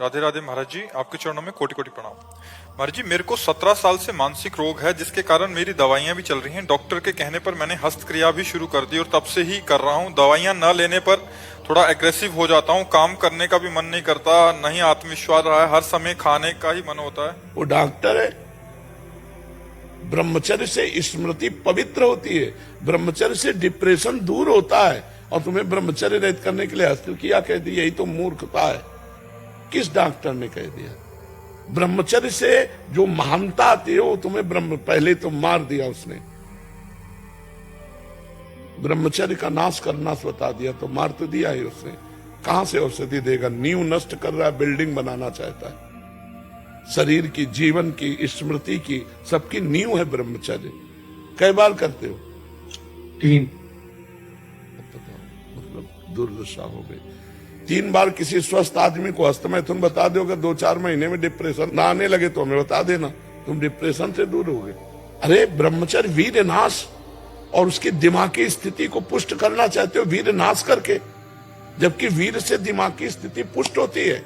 राधे राधे महाराज जी, आपके चरणों में कोटि कोटि प्रणाम। महाराज जी, मेरे को 17 साल से मानसिक रोग है, जिसके कारण मेरी दवाइयां भी चल रही हैं। डॉक्टर के कहने पर मैंने हस्तक्रिया भी शुरू कर दी और तब से ही कर रहा हूं। दवाइयां न लेने पर थोड़ा एग्रेसिव हो जाता हूं, काम करने का भी मन नहीं करता, नहीं आत्मविश्वास रहा है, हर समय खाने का ही मन होता है। वो डॉक्टर है। ब्रह्मचर्य से स्मृति पवित्र होती है, ब्रह्मचर्य से डिप्रेशन दूर होता है, और तुम्हें ब्रह्मचर्य रहित करने के लिए हस्तक्रिया कह दी, यही तो मूर्खता है। किस डॉक्टर ने कह दिया? ब्रह्मचर्य से जो महानता आती है वो तुम्हें पहले तो मार दिया उसने। ब्रह्मचर्य का नाश करना बता दिया तो मार तो दिया ही उसने। कहां से औषधि देगा? नींव नष्ट कर रहा है, बिल्डिंग बनाना चाहता है। शरीर की, जीवन की, स्मृति की, सबकी नींव है ब्रह्मचर्य। कई बार करते हो? 3। मतलब दुर्दशा हो गई। 3 बार किसी स्वस्थ आदमी को हस्तमैथुन बता दोगे, 2-4 महीने में डिप्रेशन ना आने लगे तो हमें बता देना, तुम डिप्रेशन से दूर हो गए। अरे ब्रह्मचर्य वीर नाश और उसकी दिमागी स्थिति को पुष्ट करना चाहते हो वीर नाश करके, जबकि वीर से दिमागी स्थिति पुष्ट होती है।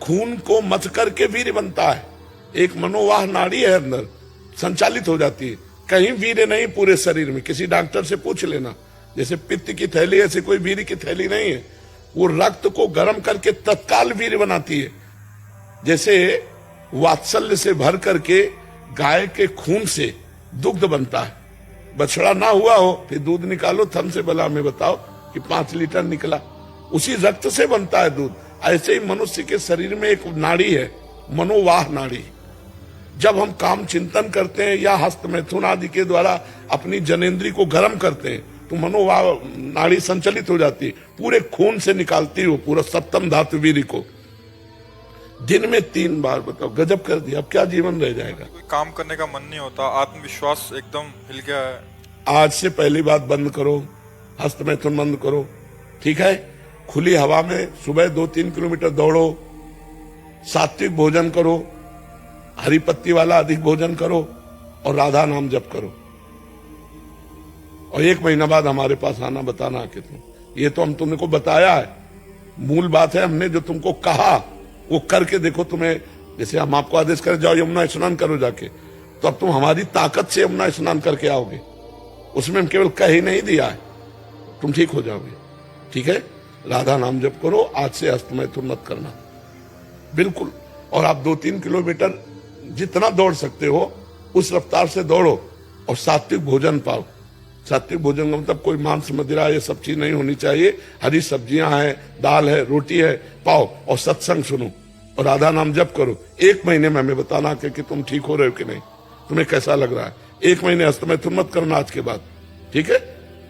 खून को मथ करके वीर बनता है। एक मनोवाह नाड़ी है अंदर, संचालित हो जाती है। कहीं वीर नहीं पूरे शरीर में, किसी डॉक्टर से पूछ लेना। जैसे पित्त की थैली, ऐसे कोई वीर की थैली नहीं है। वो रक्त को गर्म करके तत्काल वीर बनाती है। जैसे वात्सल्य से भर करके गाय के खून से दुग्ध बनता है। बछड़ा ना हुआ हो, फिर दूध निकालो, थन से बला में बताओ कि 5 लीटर निकला, उसी रक्त से बनता है दूध। ऐसे ही मनुष्य के शरीर में एक नाड़ी है, मनोवाह नाड़ी। जब हम काम चिंतन करते हैं या हस्तमैथुन आदि के द्वारा अपनी जनेंद्री को गर्म करते हैं तो मनोवाह नाड़ी संचलित हो जाती है, पूरे खून से निकालती हो पूरा सप्तम धातु वीर्य को। दिन में 3 बार, बताओ, गजब कर दिया। अब क्या जीवन रह जाएगा? कोई काम करने का मन नहीं होता, आत्मविश्वास एकदम हिल गया है। आज से पहली बात बंद करो, हस्तमैथुन बंद करो, ठीक है? खुली हवा में सुबह 2-3 किलोमीटर दौड़ो, सात्विक भोजन करो, हरी पत्ती वाला अधिक भोजन करो और राधा नाम जप करो। और 1 महीना बाद हमारे पास आना, बताना कि तुम, ये तो हम तुमको बताया है, मूल बात है। हमने जो तुमको कहा वो करके देखो। तुम्हें जैसे हम आपको आदेश करें जाओ यमुना स्नान करो जाके, तो अब तुम हमारी ताकत से यमुना स्नान करके आओगे। उसमें हम केवल कह ही नहीं दिया है, तुम ठीक हो जाओगे, ठीक है? राधा नाम जप करो, आज से हस्तमैथुन मत करना, बिल्कुल। और आप 2-3 किलोमीटर जितना दौड़ सकते हो उस रफ्तार से दौड़ो और सात्विक भोजन पाओ। सात्विक भोजन का मतलब कोई मांस मदिरा ये सब चीज नहीं होनी चाहिए। हरी सब्जियां हैं, दाल है, रोटी है, पाओ और सत्संग सुनो और राधा नाम जप करो। 1 महीने में हमें बताना कि तुम ठीक हो रहे हो कि नहीं, तुम्हें कैसा लग रहा है। 1 महीने हस्तमैथुन मत करना आज के बाद, ठीक है?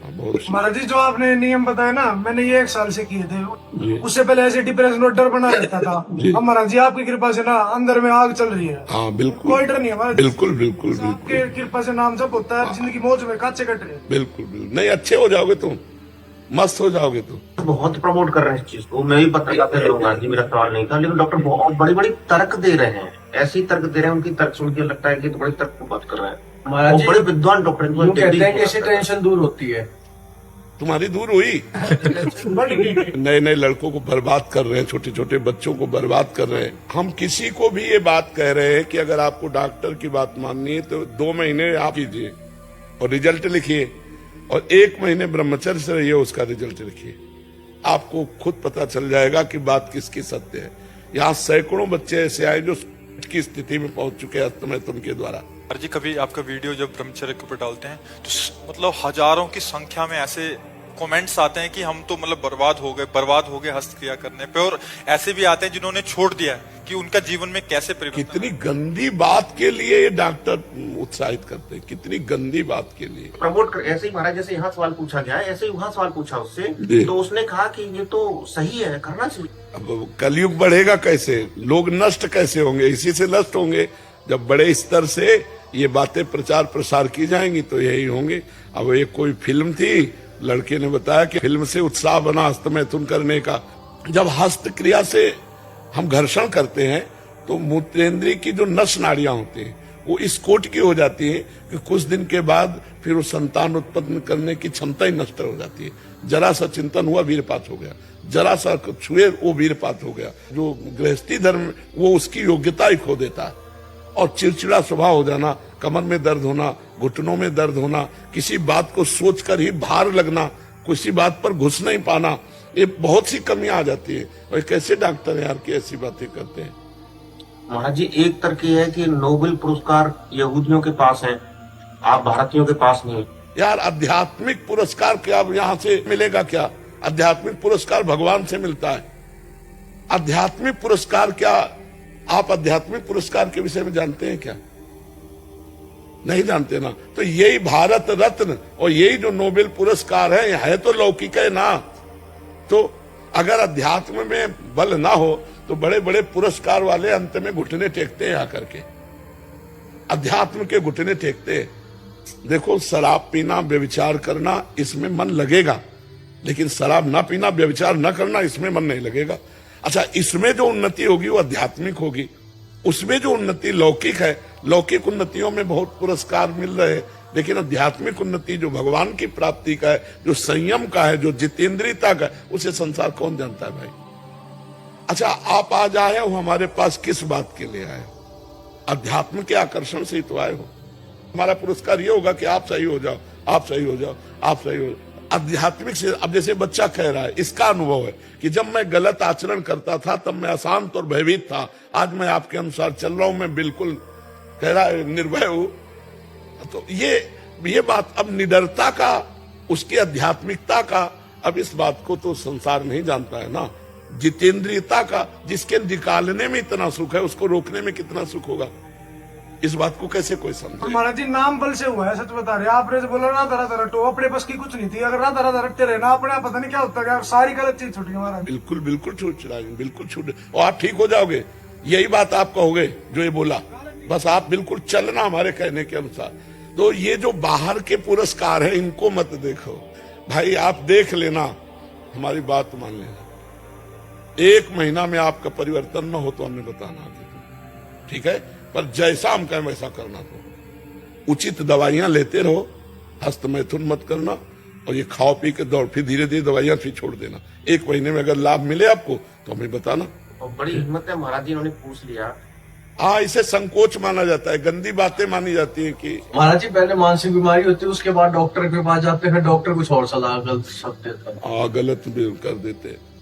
महाराज जी, जो आपने नियम बताया ना, मैंने ये 1 साल से किए थे। उससे पहले ऐसे डिप्रेशन और डर बना रहता था। अब महाराज जी आपकी कृपा से ना अंदर में आग चल रही है। हाँ बिल्कुल, कोई डर नहीं है। बिल्कुल बिल्कुल आपकी कृपा से नाम जब होता है, जिंदगी मौज में काचे कट रही है। बिल्कुल बिल्कुल, नहीं अच्छे हो जाओगे तुम, मस्त हो जाओगे तुम। बहुत प्रमोट कर रहे हैं इस चीज को, मैं भी बताते रहूंगा जी, मेरा सवाल नहीं था। लेकिन डॉक्टर बहुत बड़ी बड़ी तर्क दे रहे हैं, ऐसी तर्क दे रहे हैं, उनकी तर्क सुन के लगता है कि तो बड़ी तर्क की बात कर रहे हैं। महाराज जी बड़े विद्वान डॉक्टर कहते हैं कि इससे टेंशन दूर होती है। तुम्हारी दूर हुई? नए नए लड़कों को बर्बाद कर रहे हैं, छोटे छोटे बच्चों को बर्बाद कर रहे हैं। हम किसी को भी ये बात कह रहे हैं कि अगर आपको डॉक्टर की बात माननी है तो 2 महीने आप कीजिए और रिजल्ट लिखिए, और 1 महीने ब्रह्मचर्य से रहिए, उसका रिजल्ट लिखिए। आपको खुद पता चल जाएगा कि बात किसकी सत्य है। यहाँ सैकड़ों बच्चे ऐसे आए जो की स्थिति में पहुंच चुके हैं हस्तमैथुन के द्वारा। महाराज जी, कभी आपका वीडियो जब ब्रह्मचर्य के ऊपर डालते हैं तो मतलब हजारों की संख्या में ऐसे कमेंट्स आते हैं कि हम तो मतलब बर्बाद हो गए हस्तक्रिया करने पे, और ऐसे भी आते हैं जिन्होंने छोड़ दिया है कि उनका जीवन में कैसे परिवर्तन। कितनी गंदी बात के लिए ये डॉक्टर उत्साहित करते हैं, कितनी गंदी बात के लिए प्रमोट कर। ऐसे ही महाराज, जैसे यहाँ सवाल पूछा गया, ऐसे ही वहाँ सवाल पूछा उससे, तो उसने कहा कि ये तो सही है, करना चाहिए। अब कलयुग बढ़ेगा कैसे, लोग नष्ट कैसे होंगे? इसी से नष्ट होंगे। जब बड़े स्तर से ये बातें प्रचार प्रसार की जाएंगी तो यही होंगे। अब एक कोई फिल्म थी, लड़के ने बताया कि फिल्म से उत्साह बना हस्तमैथुन करने का। जब हस्तक्रिया से हम घर्षण करते हैं तो मूत्रेंद्रिय की जो नस नाड़ियां होती हैं वो इस कोट की हो जाती है कि कुछ दिन के बाद फिर वो संतान उत्पन्न करने की क्षमता ही नष्ट हो जाती है। जरा सा चिंतन हुआ वीरपात हो गया, जरा सा छुए वो वीरपात हो गया। जो गृहस्थी धर्म वो उसकी योग्यता ही खो देता है। और चिड़चिड़ा स्वभाव हो जाना, कमर में दर्द होना, घुटनों में दर्द होना, किसी बात को सोचकर ही भार लगना, किसी बात पर घुस नहीं पाना, ये बहुत सी कमियां आ जाती है। और कैसे डॉक्टर यार की ऐसी बातें करते हैं। महाराज जी एक तर्क ये है कि नोबेल पुरस्कार यहूदियों के पास है, आप भारतीयों के पास नहीं। यार आध्यात्मिक पुरस्कार क्या यहाँ से मिलेगा? क्या आध्यात्मिक पुरस्कार भगवान से मिलता है। आध्यात्मिक पुरस्कार क्या आप आध्यात्मिक पुरस्कार के विषय में जानते हैं क्या? नहीं जानते ना। तो यही भारत रत्न और यही जो नोबेल पुरस्कार है तो लौकिक है ना। तो अगर अध्यात्म में बल ना हो तो बड़े बड़े पुरस्कार वाले अंत में घुटने टेकते हैं आकर के, अध्यात्म के घुटने टेकते हैं। देखो शराब पीना, व्यभिचार करना इसमें मन लगेगा, लेकिन शराब ना पीना, व्यभिचार ना करना इसमें मन नहीं लगेगा। अच्छा, इसमें जो उन्नति होगी वो आध्यात्मिक होगी। उसमें जो उन्नति लौकिक है, लौकिक उन्नतियों में बहुत पुरस्कार मिल रहे हैं, लेकिन आध्यात्मिक उन्नति जो भगवान की प्राप्ति का है, जो संयम का है, जो जितेंद्रियता का है, उसे संसार कौन जानता है भाई। अच्छा, आप आज आए हो हमारे पास किस बात के लिए आए हो? अध्यात्म के आकर्षण से ही तो आए हो। हमारा पुरस्कार ये होगा कि आप सही हो जाओ, आप सही हो जाओ, आप सही हो। आध्यात्मिक से अब जैसे बच्चा कह रहा है, इसका अनुभव है कि जब मैं गलत आचरण करता था तब मैं अशांत और भयभीत था, आज मैं आपके अनुसार चल रहा हूं, मैं बिल्कुल कह रहा है निर्भय हूं। तो ये बात अब निडरता का, उसकी आध्यात्मिकता का, अब इस बात को तो संसार नहीं जानता है ना। जितेंद्रियता का, जिसके निकालने में इतना सुख है उसको रोकने में कितना सुख होगा, इस बात को कैसे कोई समझे। महाराज जी नाम बल से हुआ है, सच बता रहे। आपने जो बोला राधा राधा रटो, अपने बस की कुछ नहीं थी। अगर राधा राधा रटते रहे ना अपने आप, पता नहीं क्या होता है, सारी गलत चीज छूट गई महाराज। बिल्कुल बिल्कुल छूट चुराएंगे, बिल्कुल छूट, और आप ठीक हो जाओगे। यही बात आप कहोगे जो ये बोला, बस आप बिल्कुल चलना हमारे कहने के अनुसार। तो ये जो बाहर के पुरस्कार है इनको मत देखो भाई, आप देख लेना, हमारी बात मान लेना। 1 महीना में आपका परिवर्तन न हो तो हमें बताना, ठीक है? पर जैसा हम कहें वैसा करना। तो उचित दवाइयां लेते रहो, हस्त मैथुन मत करना, और ये खाओ पी के दौड़, फिर धीरे धीरे दवाइयां फिर छोड़ देना। 1 महीने में अगर लाभ मिले आपको तो हमें बताना। और बड़ी हिम्मत है महाराज जी, उन्होंने पूछ लिया। हाँ, इसे संकोच माना जाता है, गंदी बातें मानी जाती है कि महाराज जी पहले मानसिक बीमारी होती है, उसके बाद डॉक्टर के पास जाते हैं, डॉक्टर कुछ और सलाह गलत सब देता है। हाँ, गलत भी कर देते हैं।